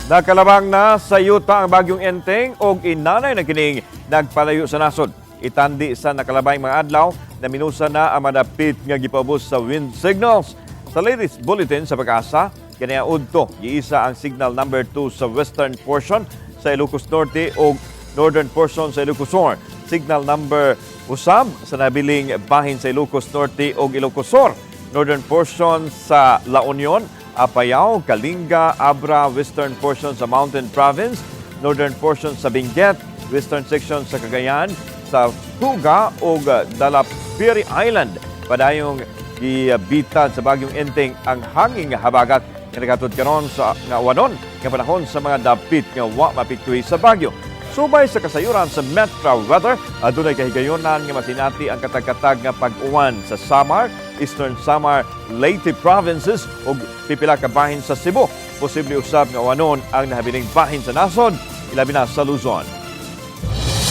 Nakalabang na sa yuta ang Bagyong Enteng o inanay na kining nagpalayo sa nasud. Itandi sa nakalabay mga adlaw, naminosan na ang dapit nga gipaubos sa wind signals. Sa latest bulletin sa PAGASA, ganihang udto, giisa ang signal number 2 sa western portion sa Ilocos Norte o northern portion sa Ilocos Sur. Signal number usab sa nabiling bahin sa Ilocos Norte o Ilocos Sur. Northern portion sa La Union, Apayao, Kalinga, Abra, western portion sa Mountain Province, northern portion sa Benguet, western section sa Cagayan, sa Tuga o Dalapiri Island. Padayong gibitad sa Bagyong Enteng ang hanging habagat nga nagatod karon sa ngawanon nga panahon sa mga dapit nga wa mapiktuhi sa bagyo. Subay sa kasayuran sa Metro Weather, adunay kahigayonan nga masinati ang katag-katag nga pag-uwan sa Samar, Eastern Samar, Leyte provinces ug pipila ka bahin sa Cebu. Posible usab nga wanon ang nahabiling bahin sa nasod, ilabi na sa Luzon.